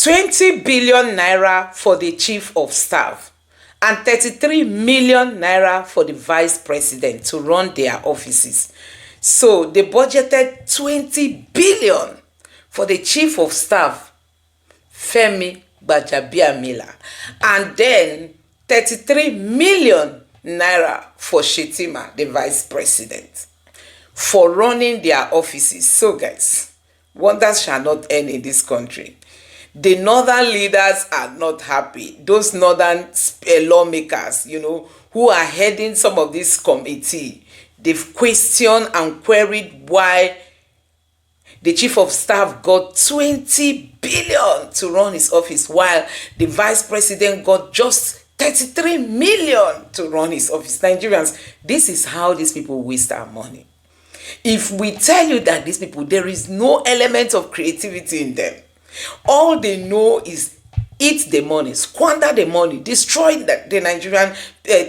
20 billion naira for the chief of staff and 33 million naira for the vice president to run their offices. So they budgeted 20 billion for the chief of staff, Femi Gbajabiamila, and then 33 million naira for Shetima, the vice president, for running their offices. So guys, wonders shall not end in this country. The northern leaders are not happy. Those northern lawmakers, who are heading some of this committee, they've questioned and queried why the chief of staff got 20 billion to run his office, while the vice president got just 33 million to run his office. Nigerians, this is how these people waste our money. If we tell you that these people, there is no element of creativity in them. All they know is eat the money, squander the money, destroy the Nigerian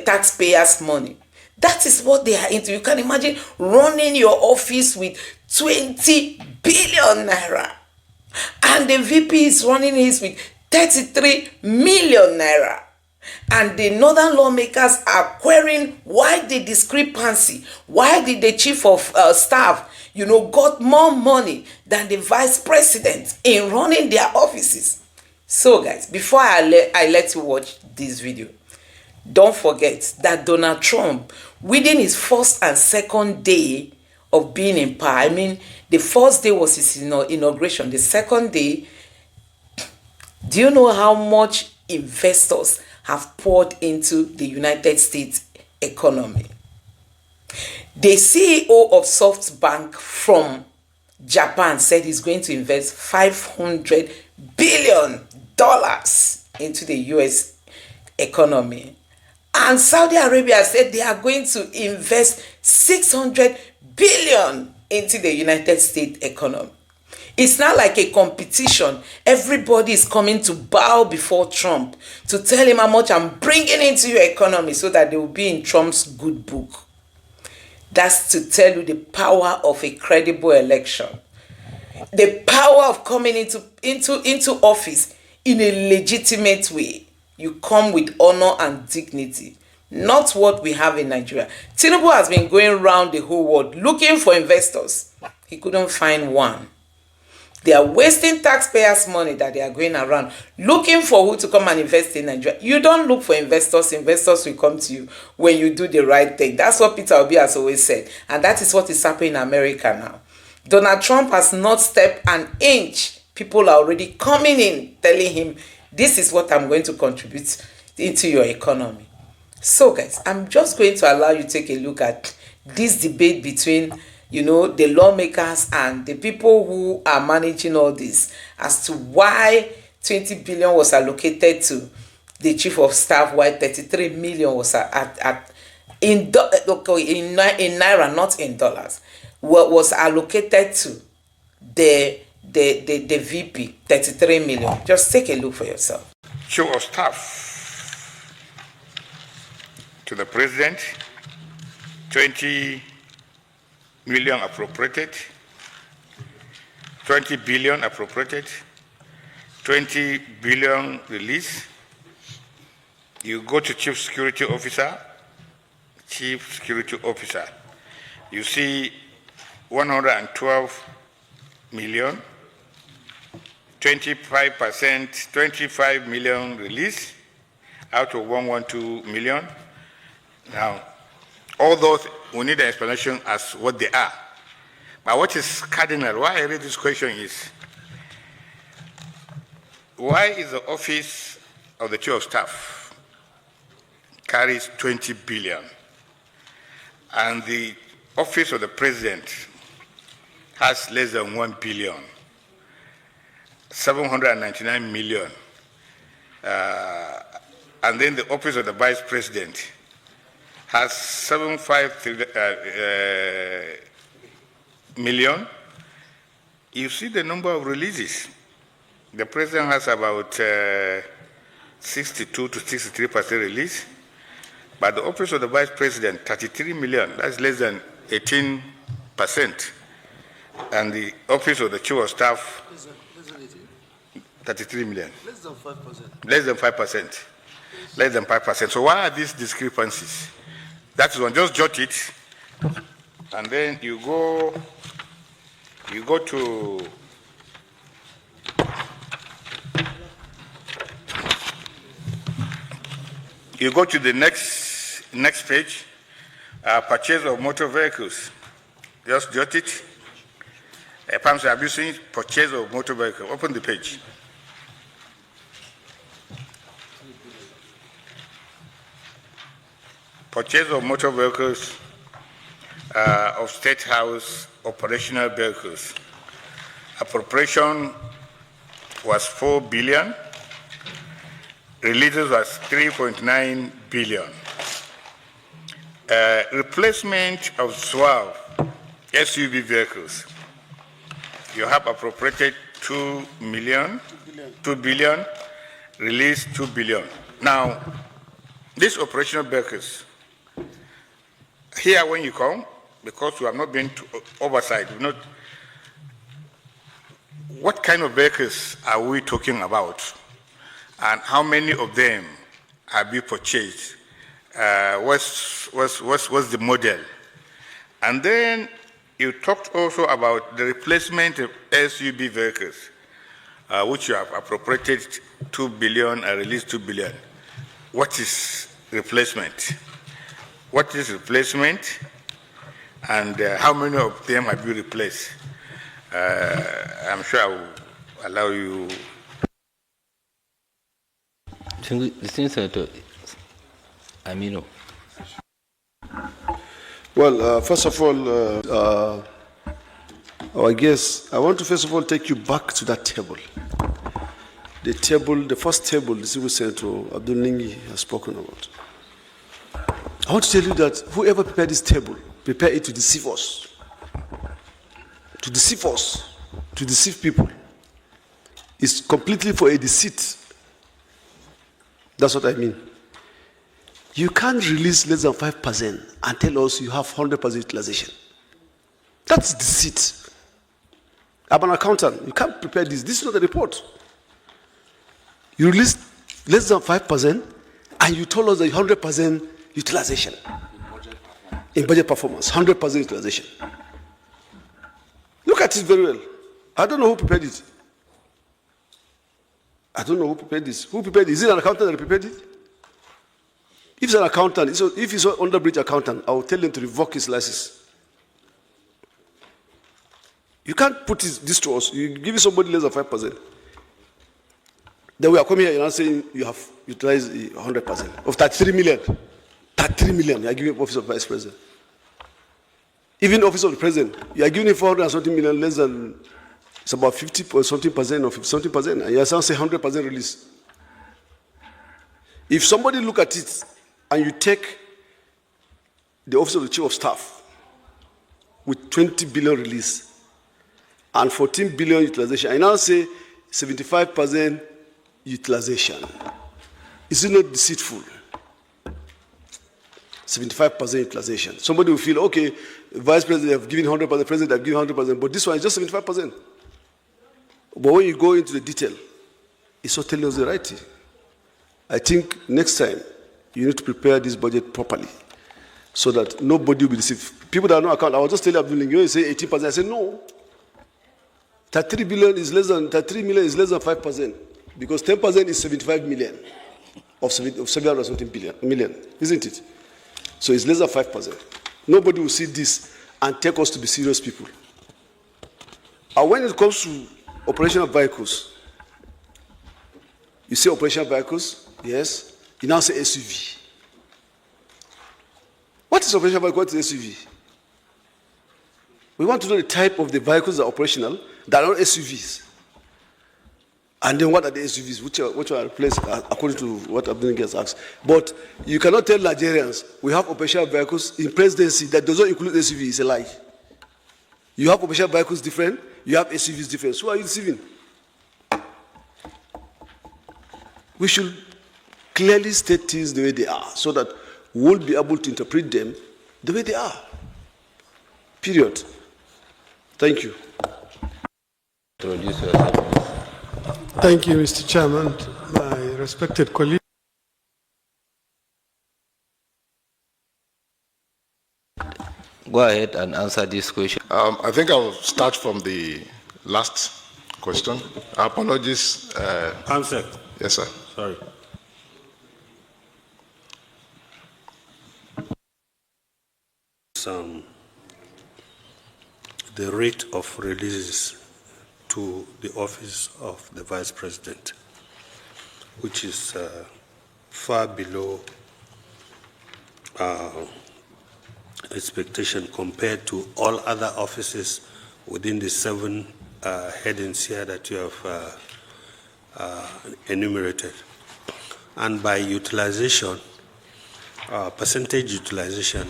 taxpayers' money. That is what they are into. You can imagine running your office with 20 billion naira. And the VP is running his with 33 million naira. And the northern lawmakers are querying why the discrepancy. Why did the chief of staff, got more money than the vice president in running their offices? So guys, before I let you watch this video, don't forget that Donald Trump, within his first and second day of being in power, the first day was his inauguration. The second day, do you know how much investors have poured into the United States economy? The CEO of SoftBank from Japan said he's going to invest $500 billion into the US economy. And Saudi Arabia said they are going to invest $600 billion into the United States economy. It's not like a competition. Everybody is coming to bow before Trump to tell him how much I'm bringing into your economy so that they will be in Trump's good book. That's to tell you the power of a credible election. The power of coming into office in a legitimate way. You come with honor and dignity. Not what we have in Nigeria. Tinubu has been going around the whole world looking for investors. He couldn't find one. They are wasting taxpayers' money that they are going around looking for who to come and invest in Nigeria. You don't look for investors. Investors will come to you when you do the right thing. That's what Peter Obi has always said. And that is what is happening in America now. Donald Trump has not stepped an inch. People are already coming in telling him, this is what I'm going to contribute into your economy. So guys, I'm just going to allow you to take a look at this debate between the lawmakers and the people who are managing all this as to why 20 billion was allocated to the chief of staff, while 33 million was in naira, not in dollars, what was allocated to the VP, 33 million. Just take a look for yourself. Chief of staff to the president, 20 million appropriated, 20 billion appropriated, 20 billion release. You go to chief security officer, you see 112 million, 25%, 25 million release out of 112 million. Now, all those, we need an explanation as what they are. But what is cardinal, why I raise this question is, why is the office of the chief of staff carries 20 billion and the office of the president has less than 1 billion, 799 million, and then the office of the vice president has 753 million. You see the number of releases. The president has about 62 to 63% release, but the office of the vice president, 33 million, that's less than 18%. And the office of the chief of staff, 33 million. Less than 5%. Less than 5%. Less than 5%. So why are these discrepancies? That is one. Just jot it, and then you go to the next page. Purchase of motor vehicles. Just jot it. Pumps are abusing purchase of motor vehicle. Open the page. Purchase of motor vehicles of State House operational vehicles. Appropriation was 4 billion. Releases was 3.9 billion. Replacement of 12 SUV vehicles. You have appropriated 2 billion, released 2 billion. Now, these operational vehicles, here when you come, because we have not been to oversight, what kind of vehicles are we talking about? And how many of them have you purchased? What's the model? And then you talked also about the replacement of SUV vehicles, which you have appropriated 2 billion and released 2 billion. What is replacement? What is replacement? And how many of them have you replaced? I'm sure I will allow you. Amino. Well, first of all, our guests, I want to first of all take you back to that table. The table, the first table the Civil Senator Abdul Ningi has spoken about. I want to tell you that whoever prepared this table, prepared it to deceive us. To deceive us, to deceive people. It's completely for a deceit. That's what I mean. You can't release less than 5% and tell us you have 100% utilization. That's deceit. I'm an accountant. You can't prepare this. This is not a report. You release less than 5% and you told us that 100% utilization. In budget performance, 100% utilization. Look at it very well. I don't know who prepared it. I don't know who prepared this. Who prepared it? Is it an accountant that prepared it? If it's an accountant, if it's an underbridge accountant, I will tell him to revoke his license. You can't put this to us. You give somebody less than 5%. Then we are coming here and saying you have utilized 100% of 33 million. 33 million, you are giving Office of Vice President. Even Office of the President, you are giving 400 and something million less than, it's about 50 or something percent or 50 something percent, and you are saying 100% release. If somebody look at it and you take the Office of the Chief of Staff with 20 billion release and 14 billion utilization, I now say 75% utilization. Is it not deceitful? 75% utilization. Somebody will feel, okay, Vice President have given 100%, President have given 100%, but this one is just 75%. But when you go into the detail, it's not telling us the right thing. I think next time, you need to prepare this budget properly so that nobody will be deceived. People that are not account, I was just telling Abdul, you say 18%. I said, no. 33 billion is less than, 33 million is less than 5%, because 10% is 75 million of 700 something million, isn't it? So it's less than 5%. Nobody will see this and take us to be serious people. And when it comes to operational vehicles, you say operational vehicles, yes. You now say SUV. What is operational vehicle? What is SUV? We want to know the type of the vehicles that are operational that are not SUVs. And then what are the SUVs which are replaced according to what Abdul gets asked. But you cannot tell Nigerians we have operational vehicles in presidency that does not include SUV. It's a lie. You have operational vehicles different, you have SUVs different. So who are you deceiving? We should clearly state things the way they are so that we'll be able to interpret them the way they are. Period. Thank you. Introduce yourself. Thank you, Mr. Chairman. My respected colleague. Go ahead and answer this question. I think I'll start from the last question. Apologies. Answer. Yes, sir. Sorry. The rate of releases to the office of the Vice President, which is far below expectation compared to all other offices within the 7 headings here that you have enumerated. And by utilization, percentage utilization,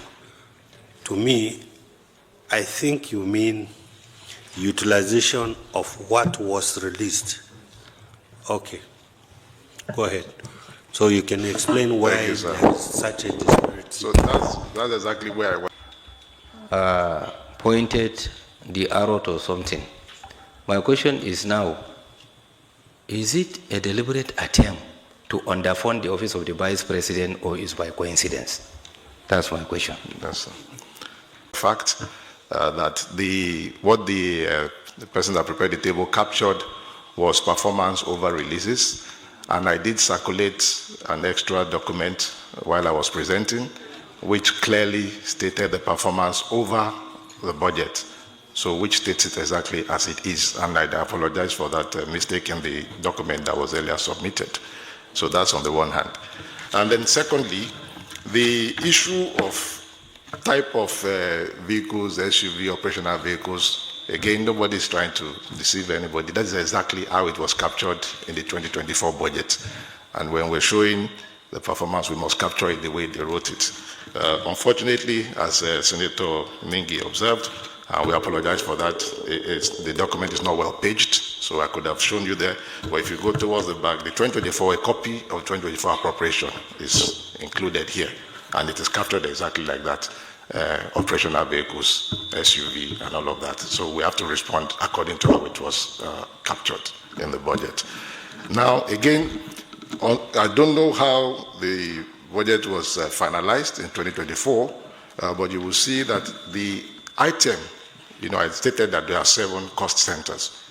to me, I think you mean utilization of what was released. Okay, go ahead. So you can explain why there is such a disparity. So that's exactly where I went. Pointed the arrow to something. My question is now, is it a deliberate attempt to underfund the office of the Vice President, or is by coincidence? That's my question. That's fact that what the person that prepared the table captured was performance over releases, and I did circulate an extra document while I was presenting, which clearly stated the performance over the budget, so which states it exactly as it is, and I apologize for that mistake in the document that was earlier submitted. So that's on the one hand. And then secondly, the issue of type of vehicles, SUV, operational vehicles, again, nobody is trying to deceive anybody. That is exactly how it was captured in the 2024 budget. And when we're showing the performance, we must capture it the way they wrote it. Unfortunately, as Senator Ningi observed, we apologize for that. The document is not well paged, so I could have shown you there. But if you go towards the back, the 2024, a copy of 2024 appropriation is included here, and it is captured exactly like that. Operational vehicles, SUV, and all of that. So we have to respond according to how it was captured in the budget. Now, again, I don't know how the budget was finalized in 2024, but you will see that the item, I stated that there are 7 cost centers.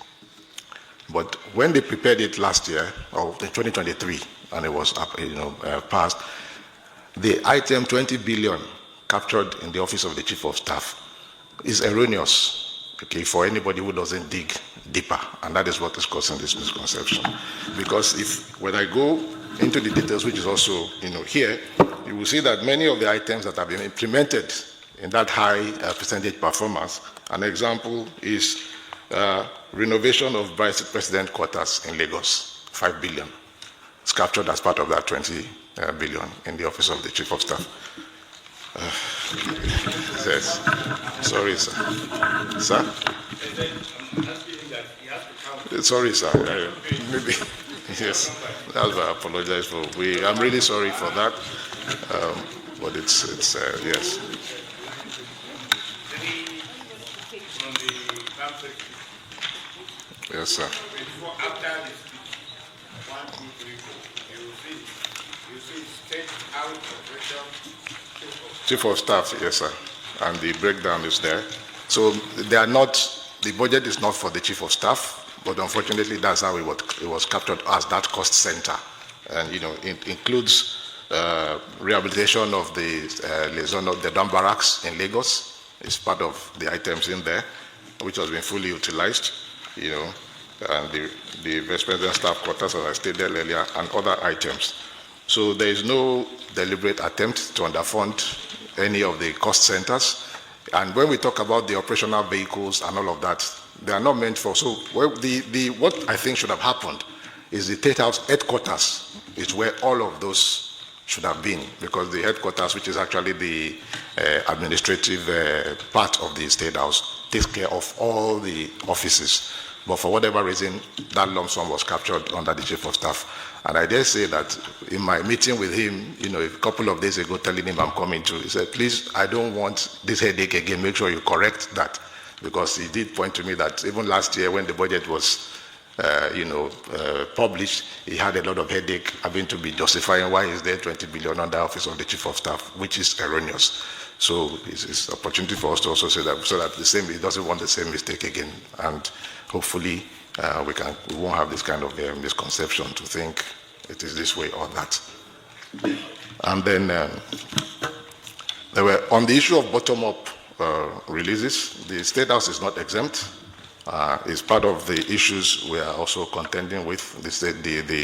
But when they prepared it last year, or in 2023, and it was passed, the item 20 billion captured in the office of the Chief of Staff is erroneous, okay, for anybody who doesn't dig deeper, and that is what is causing this misconception. Because when I go into the details, which is also here, you will see that many of the items that have been implemented in that high percentage performance, an example is renovation of Vice President quarters in Lagos, 5 billion. It's captured as part of that 20 billion in the office of the Chief of Staff. Yes. Sorry, sir. Sir? Sorry, sir. Maybe. Yes. That's what I apologize for. I'm really sorry for that. But it's yes. Yes, sir. Chief of Staff, yes, sir. And the breakdown is there. So they are not, the budget is not for the Chief of Staff, but unfortunately that's how it was captured as that cost center. And, it includes rehabilitation of the Dam Barracks in Lagos. It's part of the items in there, which has been fully utilized, and the Vice President staff quarters, as I stated earlier, and other items. So there is no deliberate attempt to underfund any of the cost centers. And when we talk about the operational vehicles and all of that, they are not meant for. So what I think should have happened is the State House headquarters is where all of those should have been, because the headquarters, which is actually the administrative part of the State House, takes care of all the offices. But for whatever reason, that lump sum was captured under the Chief of Staff. And I dare say that in my meeting with him, a couple of days ago, telling him I'm coming to, he said, please, I don't want this headache again. Make sure you correct that. Because he did point to me that even last year when the budget was published, he had a lot of headache having to be justifying why is there 20 billion on the office of the chief of staff, which is erroneous. So it's an opportunity for us to also say that, so that he doesn't want the same mistake again, and hopefully we won't have this kind of misconception to think it is this way or that. And then there were, on the issue of bottom-up releases, the State House is not exempt. It's part of the issues we are also contending with,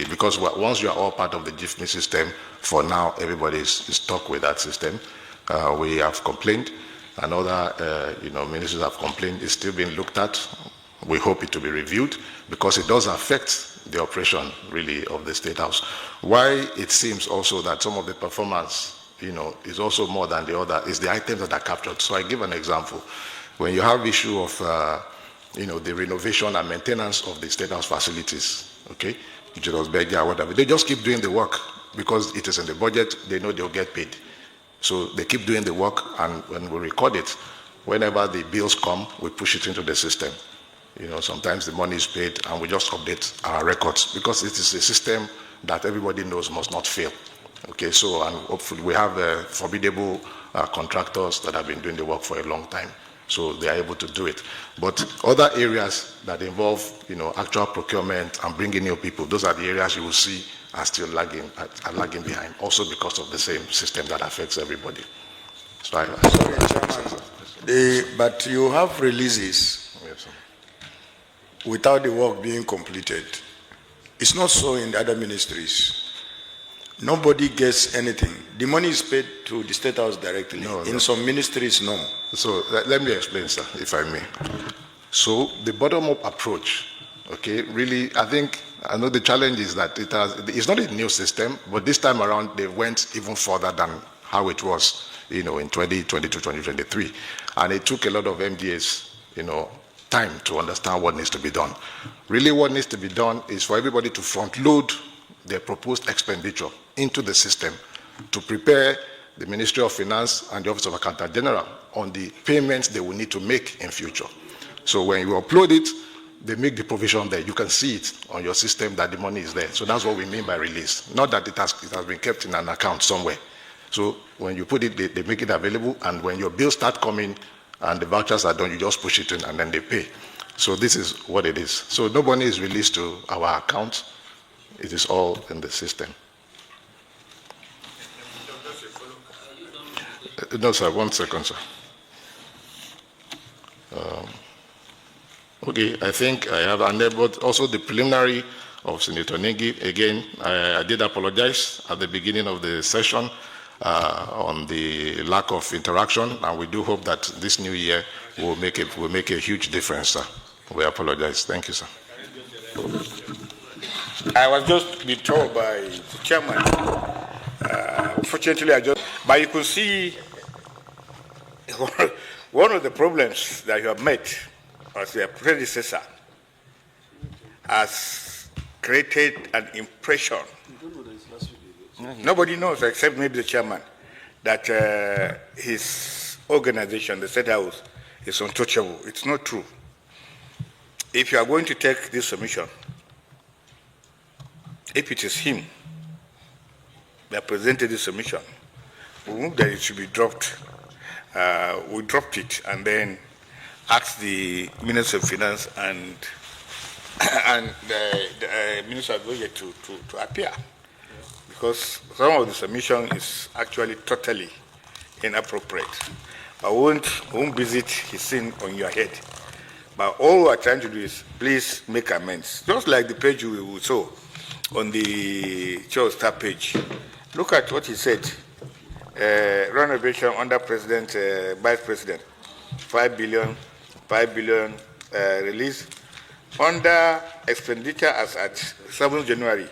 because once you are all part of the GIFMI system, for now everybody is stuck with that system. We have complained, and other ministries have complained. It's still being looked at. We hope it to be reviewed, because it does affect the operation really of the State House. Why it seems also that some of the performance is also more than the other is the items that are captured. So I give an example. When you have issue of the renovation and maintenance of the State House facilities, okay, whatever, they just keep doing the work because it is in the budget. They know they'll get paid. So they keep doing the work, and when we record it, whenever the bills come, we push it into the system. Sometimes the money is paid, and we just update our records, because it is a system that everybody knows must not fail. Okay, so, and hopefully we have formidable contractors that have been doing the work for a long time, so they are able to do it. But other areas that involve, actual procurement and bringing new people, those are the areas you will see are still lagging behind, also because of the same system that affects everybody. So Sorry, Chairman, but you have releases without the work being completed. It's not so in the other ministries. Nobody gets anything. The money is paid to the State House directly. In some ministries, no. So let me explain, sir, if I may. So the bottom-up approach, okay, really, I know the challenge is that it's not a new system, but this time around they went even further than how it was, in 2022, 2023. And it took a lot of MDAs, time to understand what needs to be done. Really what needs to be done is for everybody to front-load their proposed expenditure into the system to prepare the Ministry of Finance and the Office of Accountant General on the payments they will need to make in future. So when you upload it, they make the provision there. You can see it on your system that the money is there. So that's what we mean by release. Not that it has been kept in an account somewhere. So when you put it, they make it available, and when your bills start coming and the vouchers are done, you just push it in and then they pay. So this is what it is. So no money is released to our account. It is all in the system. No, sir, 1 second, sir. Okay, I think I have, but also the preliminary of Senator Nengi. Again, I did apologize at the beginning of the session on the lack of interaction, and we do hope that this new year will make a huge difference, sir. We apologize. Thank you, sir. I was just being told by the chairman. Fortunately, but you could see one of the problems that you have met as your predecessor has created an impression. Nobody knows except maybe the chairman that his organization, the State House, is untouchable. It's not true. If you are going to take this submission, if it is him that presented this submission, we move that it should be dropped. We dropped it and then asked the Minister of Finance and the Minister of Budget to appear, because some of the submission is actually totally inappropriate. I won't visit his sin on your head. But all we are trying to do is please make amends. Just like the page we saw on the Chair Staff page. Look at what he said. Renovation under President, Vice President, 5 billion release. Under expenditure as at 7th January,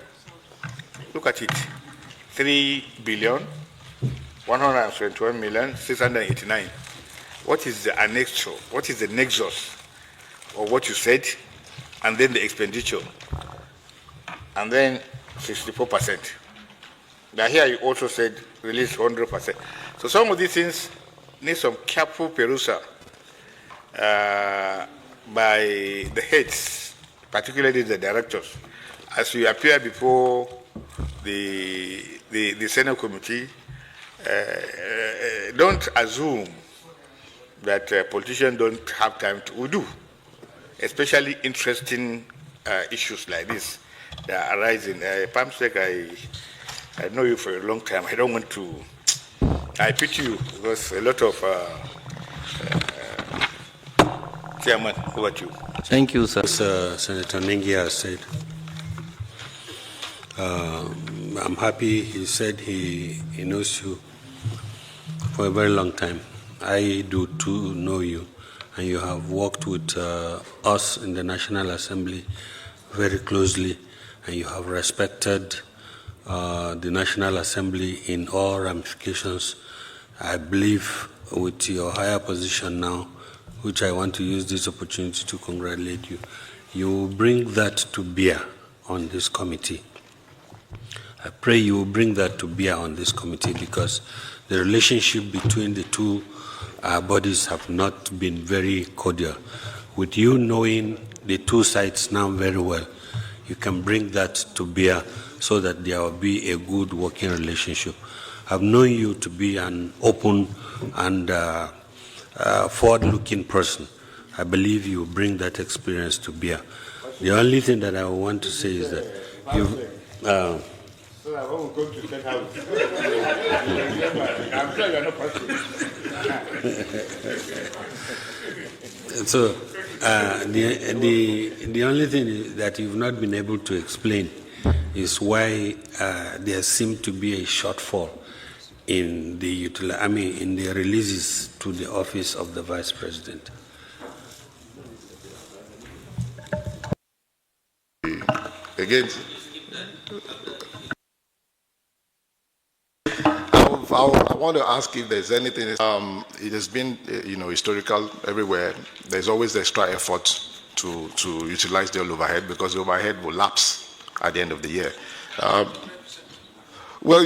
look at it, 3 billion, 121 million, 689. What is the annexure? What is the nexus of what you said, and then the expenditure, and then 64%. Now here you also said release 100%. So some of these things need some careful perusal by the heads particularly the directors, as you appear before the Senate committee, don't assume that politicians don't have time to do, especially interesting issues like this that arise in PAMSEC. I know you for a long time. I don't want to. I pity you because a lot of chairman, over to you. Thank you, sir. As Senator Nengi has said, I'm happy he said he knows you for a very long time. I do too know you, and you have worked with us in the National Assembly very closely, and you have respected the National Assembly in all ramifications. I believe with your higher position now, which I want to use this opportunity to congratulate you, you will bring that to bear on this committee. I pray you will bring that to bear on this committee, because the relationship between the two bodies have not been very cordial. With you knowing the two sides now very well, you can bring that to bear so that there will be a good working relationship. I've known you to be an open and forward-looking person. I believe you bring that experience to bear. The only thing that I want to say is that you've... So I won't go to State House. I'm sure you're not person. So the only thing that you've not been able to explain is why there seemed to be a shortfall in the in the releases to the office of the Vice President. Again, I want to ask if there's anything. It has been, historical everywhere. There's always extra effort to utilize the overhead, because the overhead will lapse at the end of the year. Well,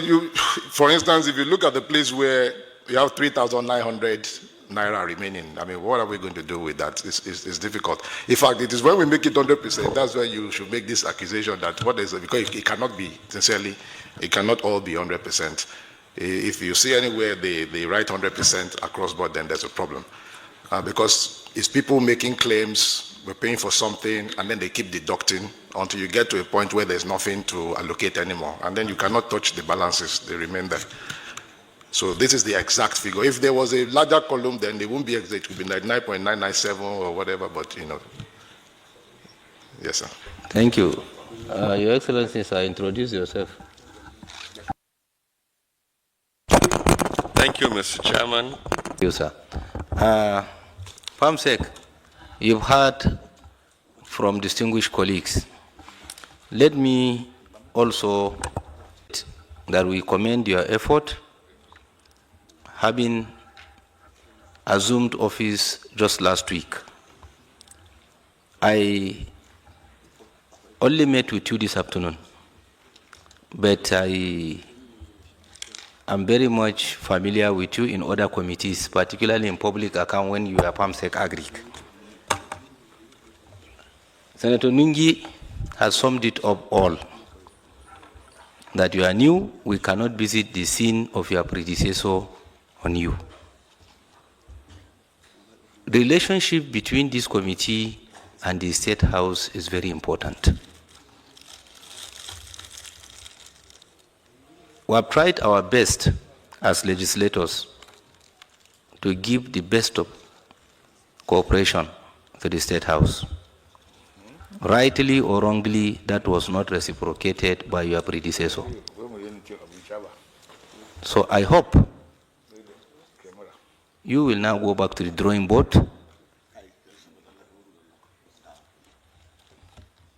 for instance, if you look at the place where you have 3,900 naira remaining, what are we going to do with that? It's difficult. In fact, it is when we make it 100%, that's where you should make this accusation that because it cannot be, sincerely, it cannot all be 100%. If you see anywhere they write 100% across board, then there's a problem. Because it's people making claims, we're paying for something, and then they keep deducting until you get to a point where there's nothing to allocate anymore. And then you cannot touch the balances, they remain there. So this is the exact figure. If there was a larger column, then it wouldn't be exact. It would be like 9.997 or whatever, but Yes, sir. Thank you. Your Excellency, sir, introduce yourself. Thank you, Mr. Chairman. Thank you, sir. PAMSEC, you've heard from distinguished colleagues. Let me also that we commend your effort, having assumed office just last week. I only met with you this afternoon, but I am very much familiar with you in other committees, particularly in public account when you are PAMSEC Agric. Senator Nungi has summed it up all. That you are new, we cannot visit the scene of your predecessor on you. The relationship between this committee and the State House is very important. We have tried our best as legislators to give the best of cooperation to the State House. Rightly or wrongly, that was not reciprocated by your predecessor. So I hope you will now go back to the drawing board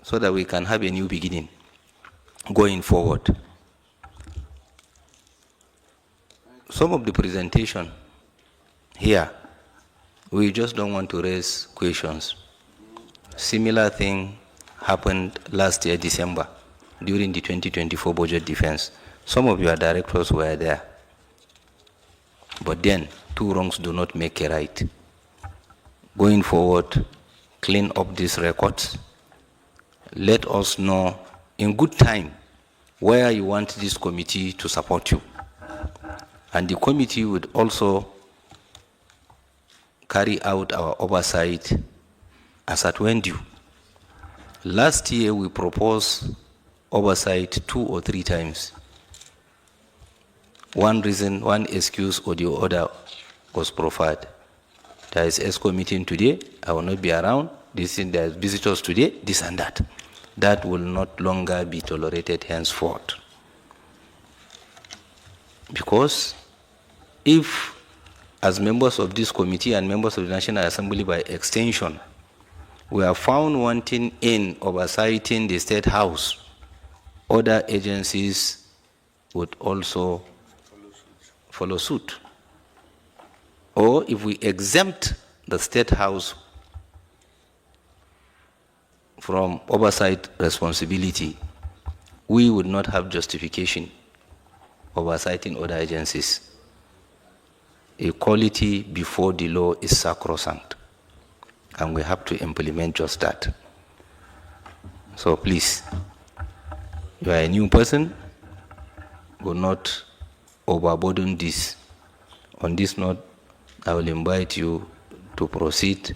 so that we can have a new beginning going forward. Some of the presentation here, we just don't want to raise questions. Similar thing happened last year, December, during the 2024 budget defense. Some of your directors were there. But then, two wrongs do not make a right. Going forward, clean up these records let us know in good time where you want this committee to support you. And the committee would also carry out our oversight as at when due. Last year we proposed oversight 2 or 3 times. One reason, one excuse or the other was proffered. There is ESCO meeting today, I will not be around. There is visitors today, this and that. That will not longer be tolerated henceforth. Because if, as members of this committee and members of the National Assembly by extension, we are found wanting in oversighting the State House, other agencies would also follow suit. Or if we exempt the State House from oversight responsibility, we would not have justification oversighting other agencies. Equality before the law is sacrosanct, and we have to implement just that. So please, you are a new person, will not overburden this. On this note, I will invite you to proceed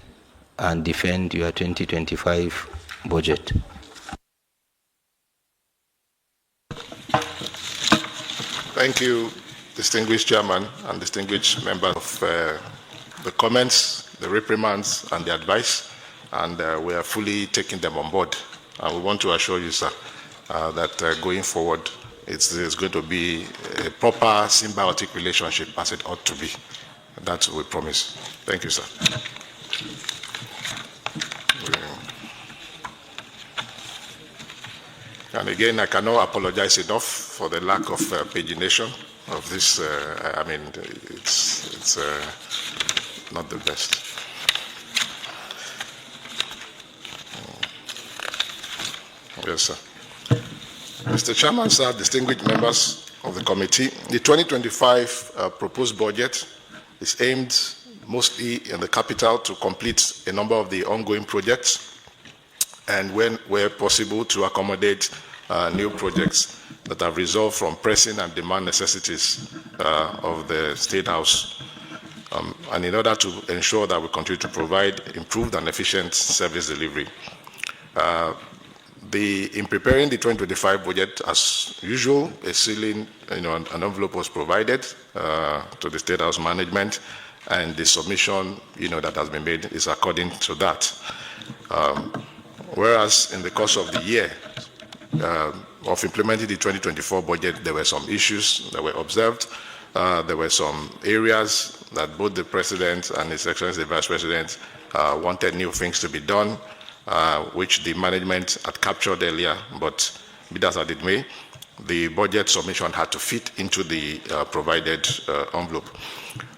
and defend your 2025 budget. Thank you, distinguished chairman and distinguished members of the comments, the reprimands, and the advice, and we are fully taking them on board. And we want to assure you, sir, that going forward, it's going to be a proper symbiotic relationship as it ought to be. That's what we promise. Thank you, sir. And again, I cannot apologize enough for the lack of pagination of this. I mean, it's not the best. Yes, sir. Mr. Chairman, sir, distinguished members of the committee, the 2025 proposed budget is aimed mostly in the capital to complete a number of the ongoing projects, and when where possible to accommodate new projects that have resolved from pressing and demand necessities of the State House, and in order to ensure that we continue to provide improved and efficient service delivery. In preparing the 2025 budget, as usual, a ceiling, an envelope was provided to the State House management, and the submission, that has been made is according to that. Whereas in the course of the year of implementing the 2024 budget, there were some issues that were observed. There were some areas that both the President and His Excellency the Vice President wanted new things to be done, which the management had captured earlier, but be that as it may, the budget submission had to fit into the provided envelope.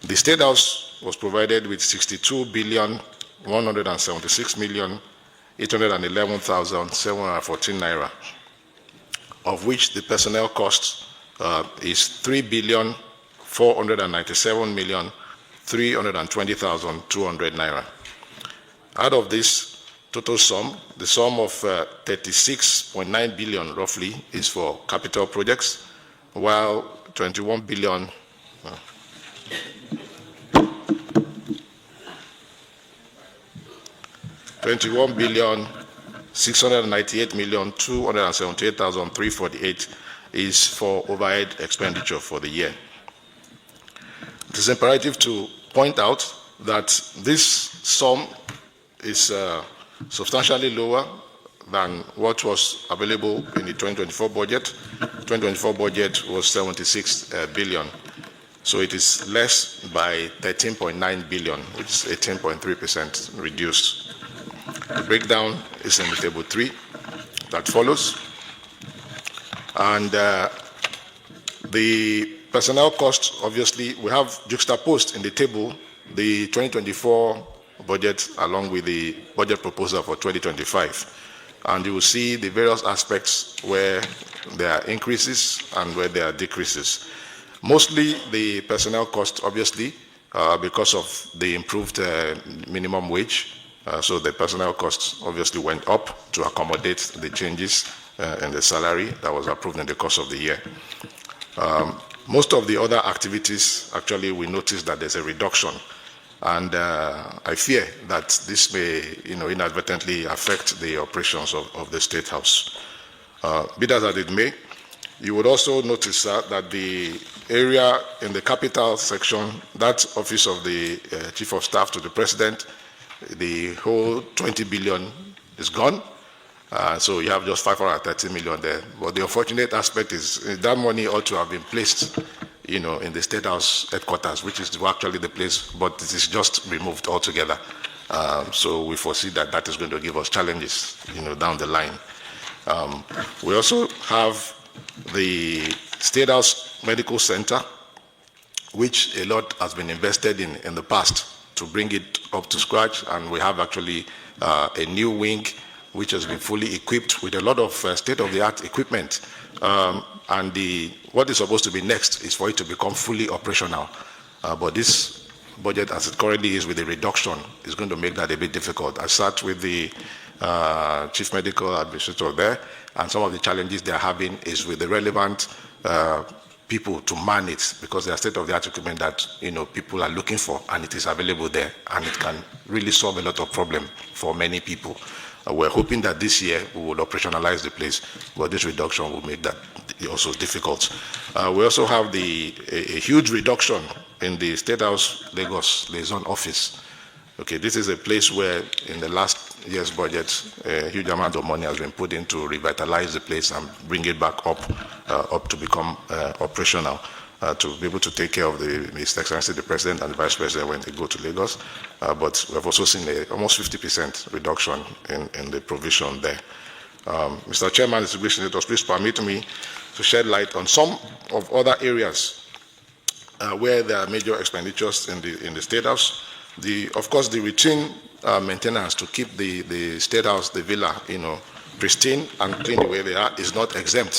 The State House was provided with 62,176,811,714 naira, of which the personnel cost is 3,497,320,200 naira. Out of this total sum, the sum of 36.9 billion roughly is for capital projects, while 21 billion 698,278,348 is for overhead expenditure for the year. It is imperative to point out that this sum is substantially lower than what was available in the 2024 budget. The 2024 budget was 76 billion. So it is less by 13.9 billion, which is 18.3% reduced. The breakdown is in the table 3 that follows. And the personnel costs, obviously, we have juxtaposed in the table the 2024 budget along with the budget proposal for 2025. And you will see the various aspects where there are increases and where there are decreases. Mostly the personnel cost, obviously, because of the improved minimum wage, So the personnel costs obviously went up to accommodate the changes in the salary that was approved in the course of the year. Most of the other activities, actually, we noticed that there's a reduction. And I fear that this may, inadvertently affect the operations of the State House. Be that as it may, you would also notice that the area in the capital section, that office of the Chief of Staff to the President, the whole 20 billion is gone. So you have just 530 million there. But the unfortunate aspect is that money ought to have been placed, in the State House headquarters, which is actually the place, but it is just removed altogether. So we foresee that that is going to give us challenges, down the line. We also have the State House Medical Center, which a lot has been invested in the past to bring it up to scratch, and we have actually a new wing which has been fully equipped with a lot of state-of-the-art equipment. And what is supposed to be next is for it to become fully operational. But this budget, as it currently is with the reduction, is going to make that a bit difficult. I sat with the Chief Medical Administrator there, and some of the challenges they're having is with the relevant people to man it, because they are state-of-the-art equipment that people are looking for, and it is available there, and it can really solve a lot of problem for many people. We're hoping that this year we will operationalize the place, but this reduction will make that also difficult. We also have a huge reduction in the State House Lagos Liaison Office. Okay, this is a place where in the last year's budget, a huge amount of money has been put in to revitalize the place and bring it back up to become operational, to be able to take care of His Excellency the President and the Vice President when they go to Lagos. But we've also seen almost 50% reduction in the provision there. Mr. Chairman, distinguished senators, please permit me to shed light on some of other areas where there are major expenditures in the State House. Of course, the routine maintenance to keep the State House, the villa, pristine and clean the way they are, is not exempt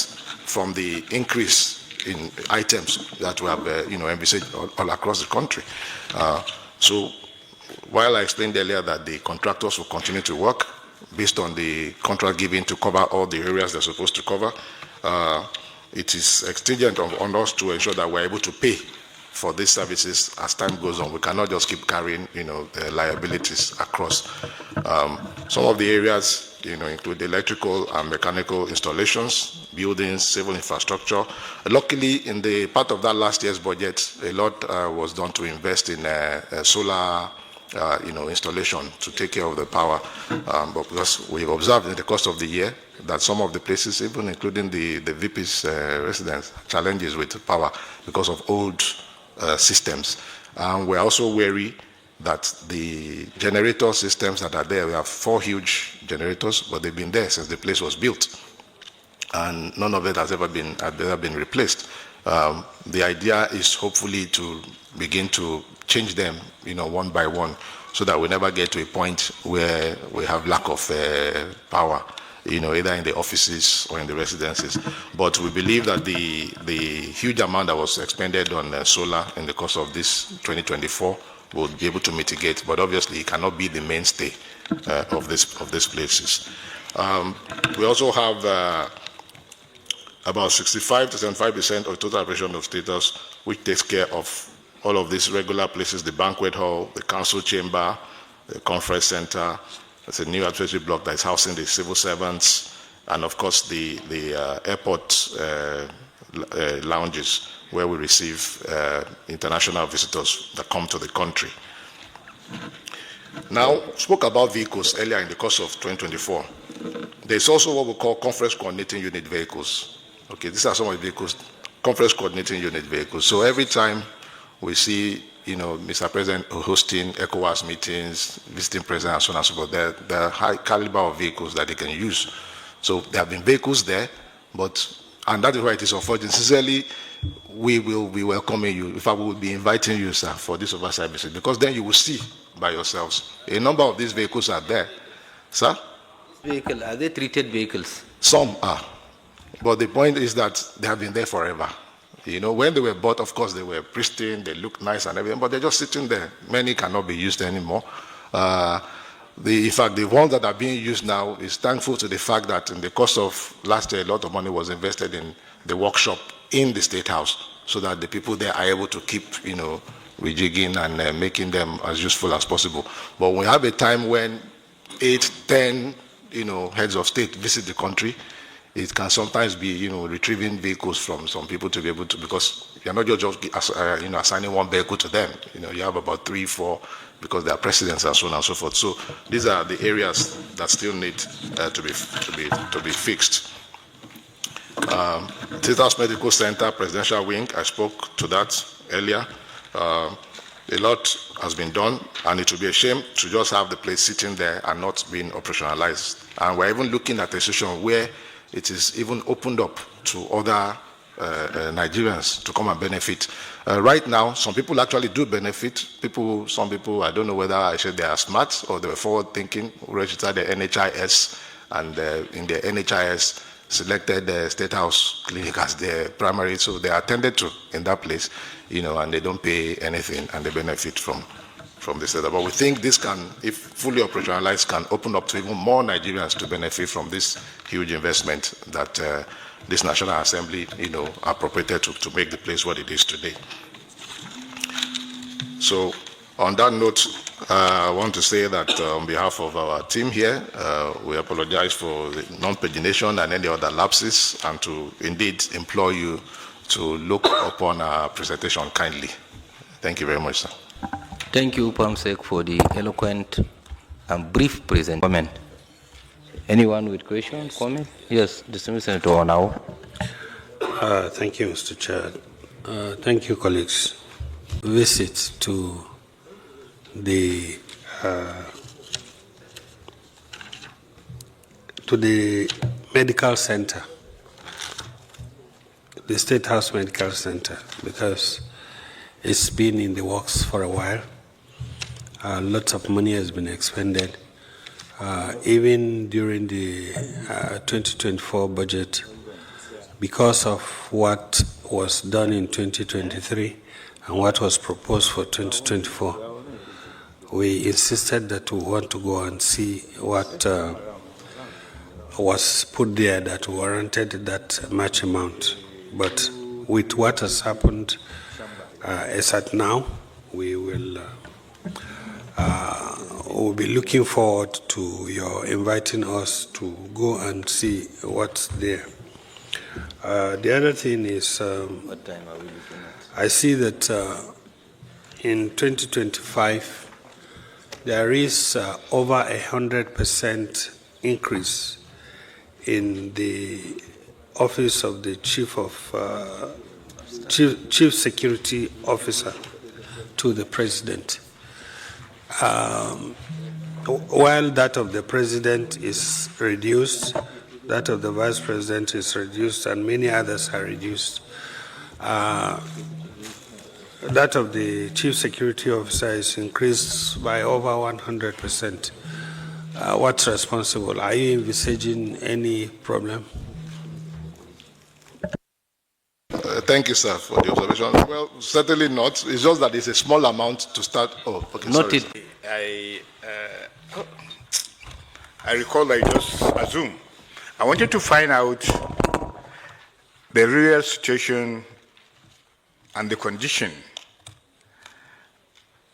from the increase in items that we have, envisaged all across the country. So, while I explained earlier that the contractors will continue to work based on the contract given to cover all the areas they're supposed to cover, it is exigent on us to ensure that we're able to pay for these services as time goes on. We cannot just keep carrying, the liabilities across. Some of the areas, include electrical and mechanical installations, buildings, civil infrastructure. Luckily, in the part of that last year's budget, a lot was done to invest in solar, installation to take care of the power. But because we've observed in the course of the year that some of the places, even including the VP's residents, challenges with power because of old systems. We're also wary that the generator systems that are there, we have 4 huge generators, but they've been there since the place was built, and none of it has ever been replaced. The idea is hopefully to begin to change them, one by one, so that we never get to a point where we have lack of power, either in the offices or in the residences. But we believe that the huge amount that was expended on solar in the course of this 2024 will be able to mitigate, but obviously it cannot be the mainstay of these places. We also have about 65 to 75% of total operation of status, which takes care of all of these regular places: the banquet hall, the council chamber, the conference center. There's a new administrative block that is housing the civil servants, and of course the airport lounges, where we receive international visitors that come to the country. Now, spoke about vehicles earlier in the course of 2024. There's also what we call conference coordinating unit vehicles. Okay, these are some of the vehicles, conference coordinating unit vehicles. So every time we see, Mr. President hosting ECOWAS meetings, visiting president, and so on and so forth, there are high caliber of vehicles that they can use. So there have been vehicles there, and that is why it is unfortunate. Sincerely, we will be welcoming you. In fact, we will be inviting you, sir, for this oversight visit, because then you will see by yourselves. A number of these vehicles are there. Sir? Are they treated vehicles? Some are. But the point is that they have been there forever. When they were bought, of course, they were pristine, they looked nice and everything, but they're just sitting there. Many cannot be used anymore. in fact, the ones that are being used now is thankful to the fact that in the course of last year, a lot of money was invested in the workshop in the State House, so that the people there are able to keep, rejigging and making them as useful as possible. But we have a time when 8, 10, heads of state visit the country, it can sometimes be, retrieving vehicles from some people to be able to, because you're not just assigning one vehicle to them. You have about 3, 4, because they are presidents and so on and so forth. So these are the areas that still need to be fixed. State House Medical Center, Presidential Wing, I spoke to that earlier. A lot has been done, and it would be a shame to just have the place sitting there and not being operationalized. And we're even looking at a situation where it is even opened up to other Nigerians to come and benefit. Right now, some people actually do benefit. Some people, I don't know whether I said they are smart or they were forward-thinking, registered the NHIS, and in the NHIS selected the State House Clinic as their primary, so they are attended to in that place, and they don't pay anything, and they benefit from the state. But we think this can, if fully operationalized, can open up to even more Nigerians to benefit from this huge investment that this National Assembly, appropriated to make the place what it is today. So, on that note, I want to say that on behalf of our team here, we apologize for the non-pagination and any other lapses, and to indeed implore you to look upon our presentation kindly. Thank you very much, sir. Thank you, Pamsek, for the eloquent and brief presentation. Anyone with question, comment? Yes, Distinguished Senator now. Thank you, Mr. Chair. Thank you, colleagues. Visit to the medical center, the State House Medical Center, because it's been in the works for a while. Lots of money has been expended. Even during the 2024 budget, because of what was done in 2023 and what was proposed for 2024, we insisted that we want to go and see what was put there that warranted that much amount. But with what has happened as at now, we will we'll be looking forward to your inviting us to go and see what's there. The other thing is, What time are we looking at? I see that in 2025, there is over 100% increase in the office of the Chief Security Officer to the President. While that of the President is reduced, that of the Vice President is reduced, and many others are reduced. That of the Chief Security Officer is increased by over 100%. What's responsible? Are you envisaging any problem? Thank you, sir, for the observation. Well, certainly not. It's just that it's a small amount to start. Oh, okay. Noted. I recall that I just assumed. I wanted to find out the real situation and the condition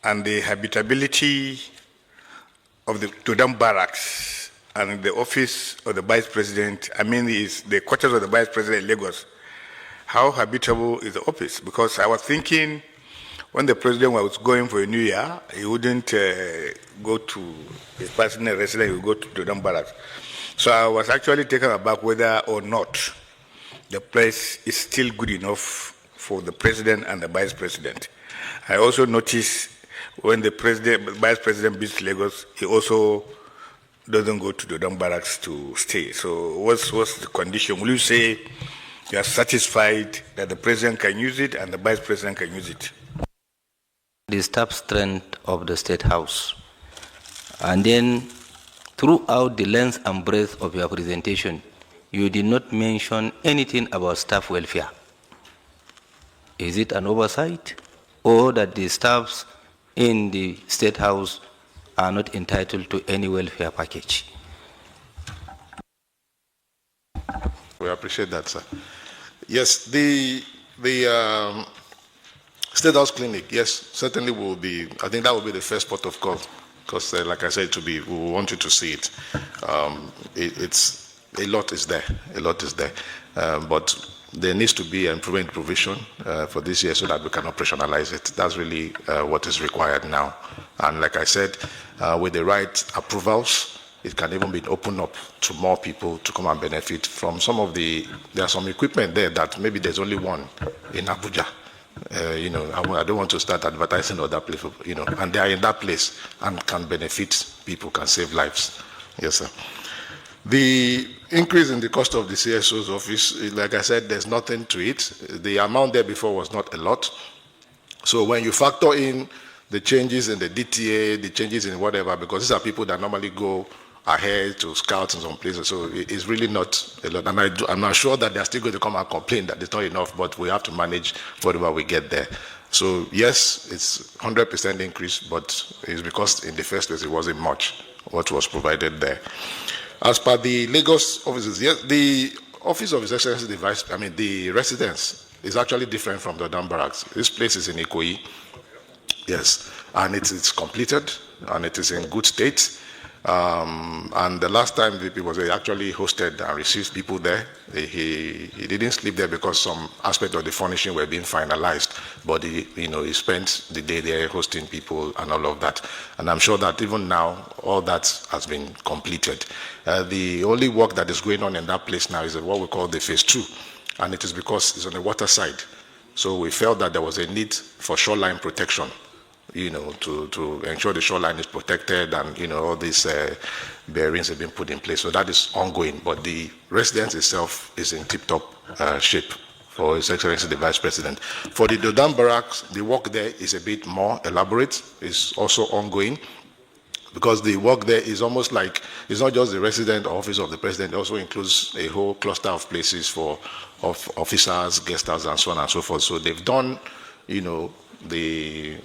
and the habitability of the Tudam barracks and the office of the Vice President. I mean, the quarters of the Vice President in Lagos. How habitable is the office? Because I was thinking when the President was going for a new year, he wouldn't go to his personal residence, he would go to Tudam barracks. So I was actually taken aback whether or not the place is still good enough for the President and the Vice President. I also noticed when the Vice President visits Lagos, he also doesn't go to the Tudam barracks to stay. So what's the condition? Will you say you are satisfied that the President can use it and the Vice President can use it? The staff strength of the State House. And then throughout the length and breadth of your presentation, you did not mention anything about staff welfare. Is it an oversight, or that the staffs in the State House are not entitled to any welfare package. We appreciate that, sir. Yes, the State House Clinic, yes, certainly will be, I think that will be the first port of call, because like I said, we want you to see it. It's a lot is there, but there needs to be improvement provision for this year so that we can operationalize it. That's really what is required now. And like I said, with the right approvals, it can even be opened up to more people to come and benefit from some of there are some equipment there that maybe there's only one in Abuja. I don't want to start advertising other place, and they are in that place and can benefit people, can save lives. Yes, sir. The increase in the cost of the CSO's office, like I said, there's nothing to it. The amount there before was not a lot. So when you factor in the changes in the DTA, the changes in whatever, because these are people that normally go ahead to scouts in some places, so it's really not a lot. And I'm not sure that they're still going to come and complain that it's not enough, but we have to manage whatever we get there. So yes, it's 100% increase, but it's because in the first place it wasn't much what was provided there. As per the Lagos offices, yes, the Office of His Excellency, the residence is actually different from the Dam Barracks. This place is in Ikoyi, yes, and it's completed and it is in good state. And the last time VP was actually hosted and received people there. He didn't sleep there because some aspect of the furnishing were being finalized, but he spent the day there hosting people and all of that. And I'm sure that even now, all that has been completed. The only work that is going on in that place now is what we call the phase 2, and it is because it's on the water side. So we felt that there was a need for shoreline protection, to ensure the shoreline is protected, and all these bearings have been put in place. So that is ongoing, but the residence itself is in tip-top shape for His Excellency the Vice President. For the Dodam Barracks, the work there is a bit more elaborate. It's also ongoing, because the work there is almost like, it's not just the resident or office of the president, it also includes a whole cluster of places for officers, guest house, and so on and so forth. So they've done, the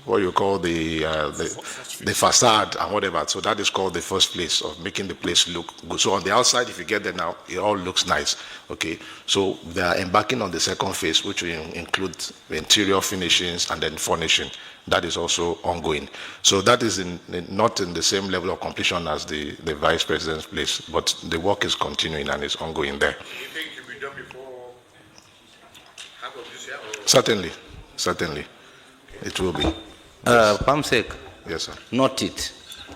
facade and whatever. So that is called the first place of making the place look good. So on the outside, if you get there now, it all looks nice. Okay. So they are embarking on the second phase, which will include interior finishings and then furnishing. That is also ongoing. So that is not in the same level of completion as the Vice President's place, but the work is continuing and is ongoing there. Do you think it will be done before half of this year? Certainly. It will be. Pamsek, yes, sir. Note it.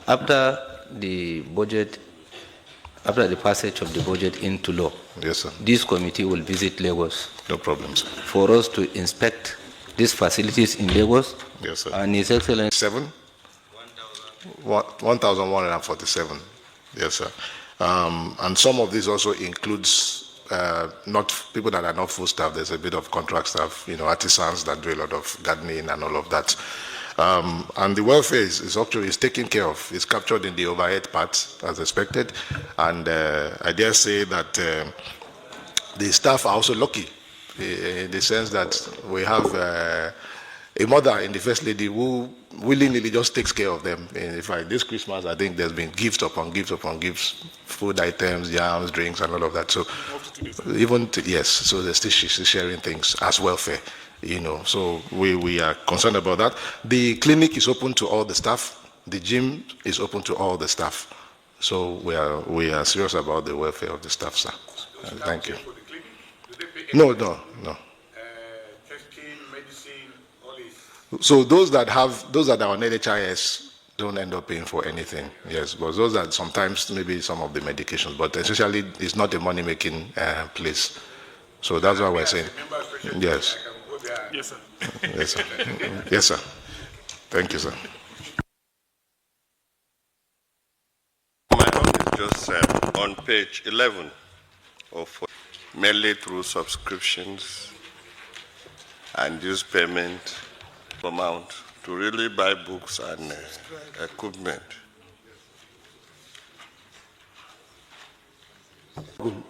After the passage of the budget into law, yes, sir, this committee will visit Lagos. No problem, sir. For us to inspect these facilities in Lagos. Yes, sir. And His Excellency. 1,147. Yes, sir. And some of this also includes not people that are not full staff. There's a bit of contract staff, artisans that do a lot of gardening and all of that. And the welfare is taken care of. It's captured in the overhead part as expected. And I dare say that the staff are also lucky in the sense that we have a mother in the First Lady who willingly just takes care of them. In fact, this Christmas, I think there's been gifts upon gifts, food items, jams, drinks, and all of that. So so she's sharing things as welfare, So we are concerned about that. The clinic is open to all the staff. The gym is open to all the staff. So we are serious about the welfare of the staff, sir. Thank you. No. So those that are on NHIS don't end up paying for anything. Yes, but those that sometimes maybe some of the medications, but essentially it's not a money-making place. So that's why we're saying. Yes. Yes, sir. Yes, sir. Yes, sir. Thank you, sir. My own is just on page 11 of mainly through subscriptions and use payment amount to really buy books and equipment.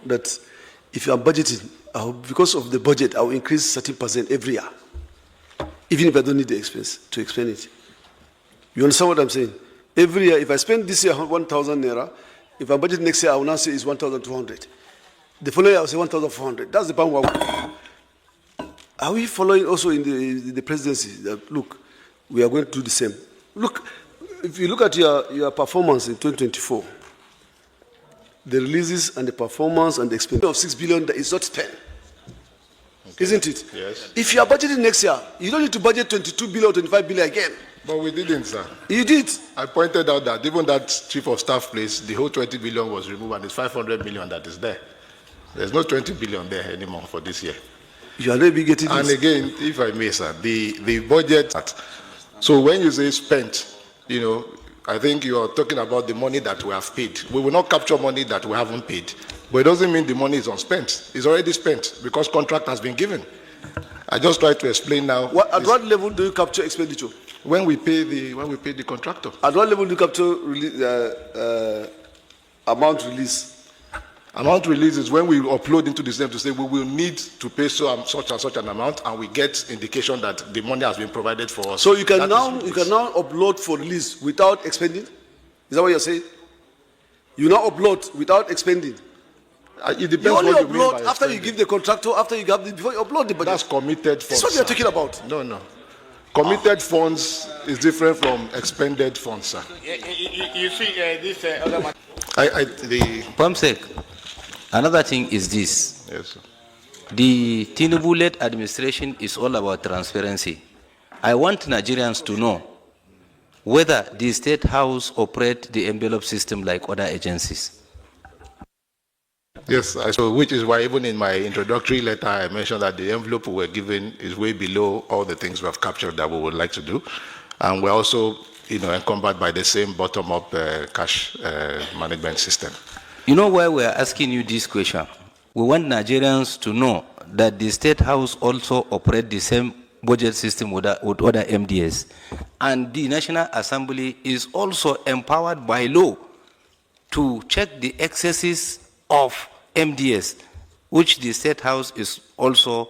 That if you are budgeting, because of the budget, I will increase 30% every year, even if I don't need the expense to explain it. You understand what I'm saying? Every year, if I spend this year 1,000 naira, if I budget next year, I will now say it's 1,200. The following year, I will say 1,400. That's the pound. Are we following also in the presidency that, look, we are going to do the same? Look, if you look at your performance in 2024, the releases and the performance and the expenditure of 6 billion that is not spent. Okay. Isn't it? Yes. If you are budgeting next year, you don't need to budget 22 billion or 25 billion again. But we didn't, sir. You did. I pointed out that even that chief of staff place, the whole 20 billion was removed and it's 500 million that is there. There's no 20 billion there anymore for this year. You are not be getting And this. again, if I may, sir, the budget. So when you say spent, you know, I think you are talking about the money that we have paid. We will not capture money that we haven't paid. But it doesn't mean the money is unspent. It's already spent because contract has been given. I just tried to explain now. At what level do you capture expenditure? When we pay the contractor. At what level do you capture amount release? Amount release is when we upload into the system to say we will need to pay such and such an amount, and we get indication that the money has been provided for us. So you can now upload for release without expending. Is that what you're saying? You now upload without expending. It depends. You only what you mean upload by after expending. you give the contractor, after you have the, before you upload the budget. That's committed funds. This is what you're talking about. No. Committed funds is different from expended funds, sir. You see, this other matter. Pamsek, another thing is this. Yes, sir. The Tinubu-led administration is all about transparency. I want Nigerians to know whether the State House operate the envelope system like other agencies. Yes, so which is why even in my introductory letter I mentioned that the envelope we were given is way below all the things we have captured that we would like to do, and we're also, encumbered by the same bottom-up cash management system. You know why we are asking you this question? We want Nigerians to know that the State House also operate the same budget system with other MDS, and the National Assembly is also empowered by law to check the excesses of MDS, which the State House is also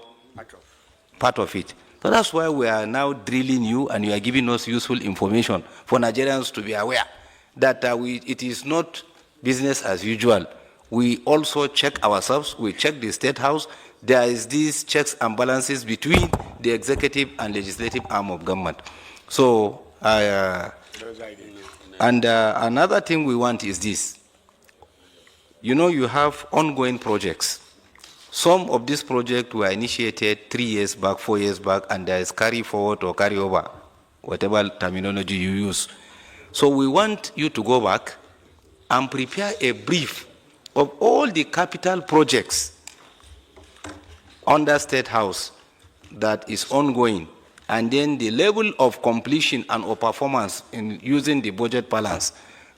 part of it. So that's why we are now drilling you, and you are giving us useful information for Nigerians to be aware that it is not business as usual. We also check ourselves, we check the State House. There is these checks and balances between the executive and legislative arm of government. So, another thing we want is this. You have ongoing projects. Some of these projects were initiated 3 years back, 4 years back, and there is carry forward or carry over, whatever terminology you use. So we want you to go back and prepare a brief of all the capital projects under State House that is ongoing, and then the level of completion and or performance in using the budget balance,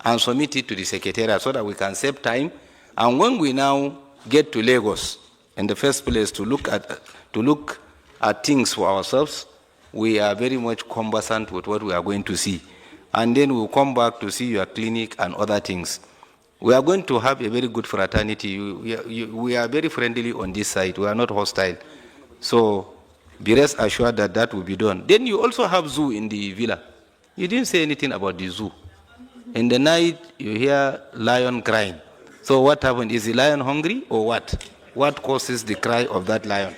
and submit it to the Secretariat so that we can save time. And when we now get to Lagos, in the first place, to look at things for ourselves, we are very much conversant with what we are going to see. And then we'll come back to see your clinic and other things. We are going to have a very good fraternity. We are very friendly on this side. We are not hostile. So be rest assured that that will be done. Then you also have zoo in the villa. You didn't say anything about the zoo. In the night, you hear lion crying. So what happened? Is the lion hungry or what? What causes the cry of that lion?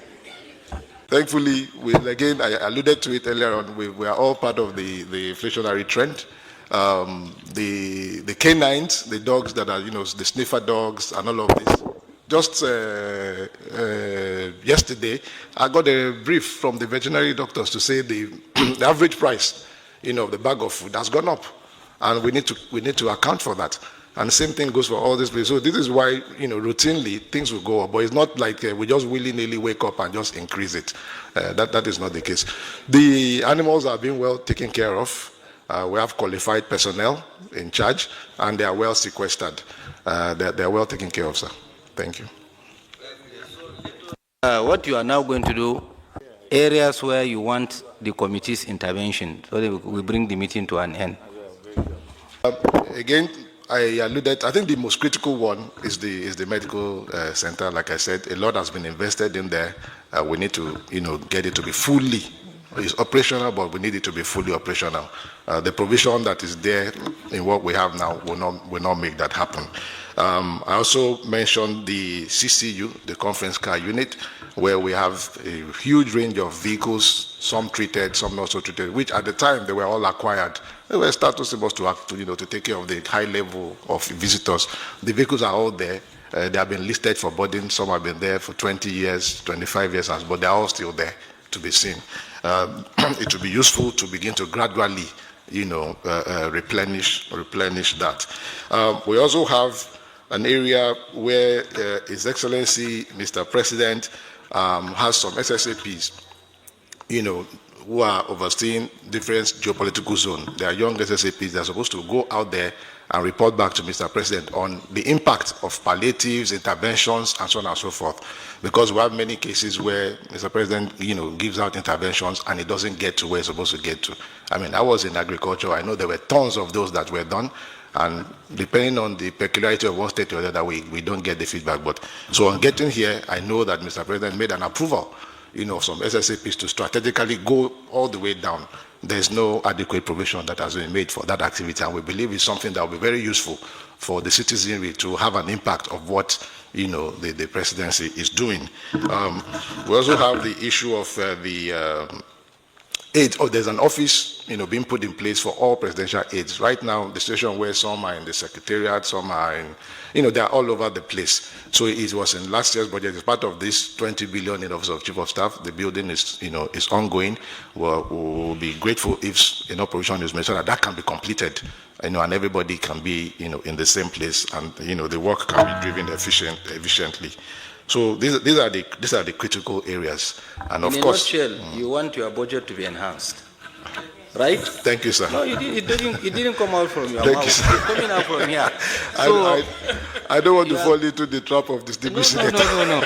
Thankfully, again, I alluded to it earlier on, we are all part of the inflationary trend. The canines, the dogs that are, the sniffer dogs and all of this. Just yesterday, I got a brief from the veterinary doctors to say the average price, of the bag of food has gone up, and we need to account for that. And the same thing goes for all these places. So this is why, routinely things will go up, but it's not like we just willy-nilly wake up and just increase it. That is not the case. The animals are being well taken care of. We have qualified personnel in charge, and they are well sequestered. They are well taken care of, sir. Thank you. What you are now going to do, areas where you want the committee's intervention, so that we bring the meeting to an end. Again, I alluded, I think the most critical one is the medical center. Like I said, a lot has been invested in there. We need to, get it to be fully is operational, but we need it to be fully operational. The provision that is there in what we have now will not make that happen. I also mentioned the CCU, the conference car unit, where we have a huge range of vehicles, some treated, some not so treated, which at the time they were all acquired. They were status supposed to act, to take care of the high level of visitors. The vehicles are all there. They have been listed for boarding. Some have been there for 20 years, 25 years, but they are all still there to be seen. It will be useful to begin to gradually, replenish that. We also have an area where His Excellency, Mr. President, has some SSAPs, who are overseeing different geopolitical zones. They are young SSAPs. They're supposed to go out there and report back to Mr. President on the impact of palliatives, interventions, and so on and so forth. Because we have many cases where Mr. President, gives out interventions and it doesn't get to where it's supposed to get to. I mean, I was in agriculture. I know there were tons of those that were done. And depending on the peculiarity of one state or the other, we don't get the feedback. But so on getting here, I know that Mr. President made an approval, some SSAPs to strategically go all the way down. There's no adequate provision that has been made for that activity, and we believe it's something that will be very useful for the citizenry to have an impact of what the presidency is doing. We also have the issue of the aids. There's an office, being put in place for all presidential aides. Right now, the situation where some are in the secretariat, some are in, they're all over the place. So it was in last year's budget. As part of this 20 billion in Office of Chief of Staff, the building is, is ongoing. We'll be grateful if provision is made so that can be completed, and everybody can be, in the same place, and the work can be driven efficiently. So these are the critical areas, and of course, you want your budget to be enhanced, right? Thank you, sir. No, it didn't come out from your Thank mouth. you, sir. It's coming out from here. So I don't want to fall into the trap of distinguished senator. No.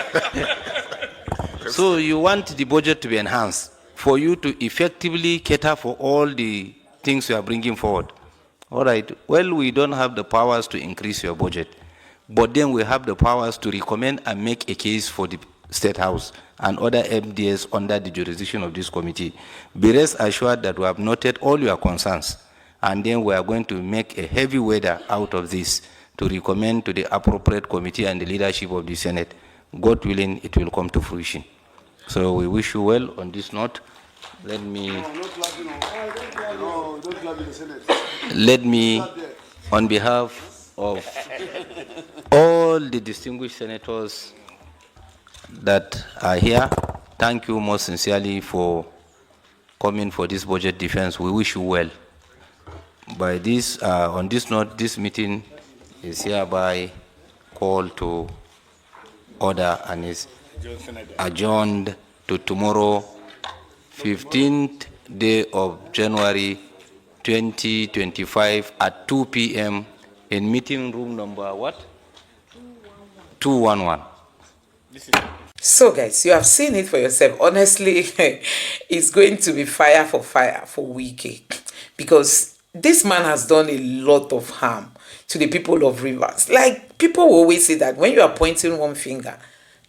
So you want the budget to be enhanced for you to effectively cater for all the things you are bringing forward. All right. Well, we don't have the powers to increase your budget, but then we have the powers to recommend and make a case for the State House and other MDS under the jurisdiction of this committee. Be rest assured that we have noted all your concerns, and then we are going to make a heavy weather out of this to recommend to the appropriate committee and the leadership of the Senate. God willing, it will come to fruition. So we wish you well on this note. Let me, on behalf of all the distinguished senators that are here, thank you most sincerely for coming for this budget defense. We wish you well. By this, on this note, this meeting is hereby called to order and is adjourned to tomorrow, 15th day of January 2025 at 2 p.m. in meeting room number what? 211. So guys, you have seen it for yourself. Honestly, it's going to be fire for Wike, because this man has done a lot of harm to the people of Rivers. Like, people will always say that when you are pointing one finger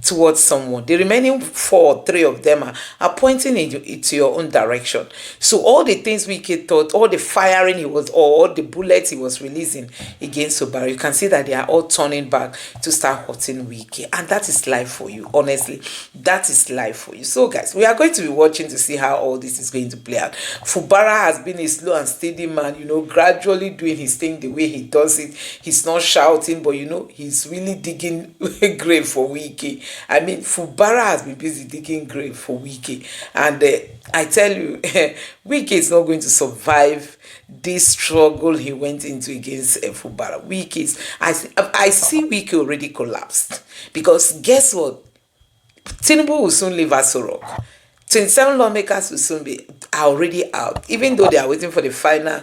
towards someone, the remaining 4 or 3 of them are pointing into your own direction. So all the things Wike thought, all the firing he was, or all the bullets he was releasing against Obara, you can see that they are all turning back to start hurting Wike. And that is life for you, honestly. That is life for you. So guys, we are going to be watching to see how all this is going to play out. Fubara has been a slow and steady man, gradually doing his thing the way he does it. He's not shouting, but he's really digging a grave for Wike. I mean, Fubara has been busy digging grave for Wike. And I tell you, Wike is not going to survive this struggle he went into against Fubara. Wike is, I see Wike already collapsed. Because guess what? Tinubu will soon leave Aso Rock. 27 lawmakers will soon be already out, even though they are waiting for the final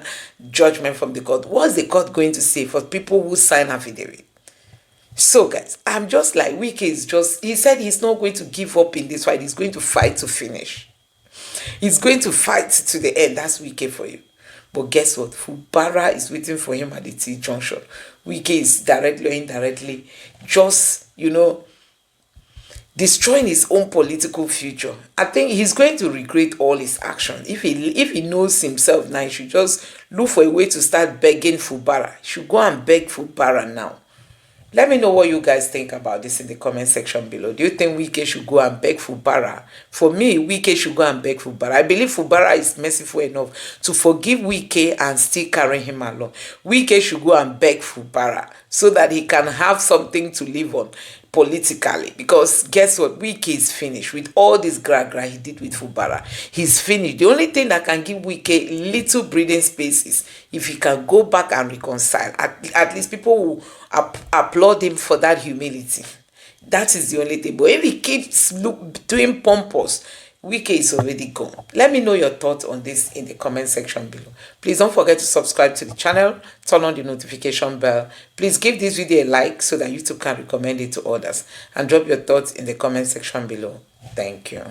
judgment from the court. What's the court going to say for people who sign affidavit? So guys, I'm just like, Wike is just, he said he's not going to give up in this fight. He's going to fight to finish. He's going to fight to the end. That's Wike for you. But guess what? Fubara is waiting for him at the T-junction. Wike is directly or indirectly just, destroying his own political future. I think he's going to regret all his actions. If he knows himself now, he should just look for a way to start begging Fubara. He should go and beg Fubara now. Let me know what you guys think about this in the comment section below. Do you think Wike should go and beg Fubara? For me, Wike should go and beg Fubara. I believe Fubara is merciful enough to forgive Wike and still carry him along. Wike should go and beg Fubara so that he can have something to live on politically. Because guess what? Wike is finished with all this gra he did with Fubara. He's finished. The only thing that can give Wike little breathing space is if he can go back and reconcile. At least people will applaud him for that humility. That is the only thing. But if he keeps doing pompous, Wike is already gone. Let me know your thoughts on this in the comment section below. Please don't forget to subscribe to the channel, turn on the notification bell. Please give this video a like so that YouTube can recommend it to others, and drop your thoughts in the comment section below. Thank you.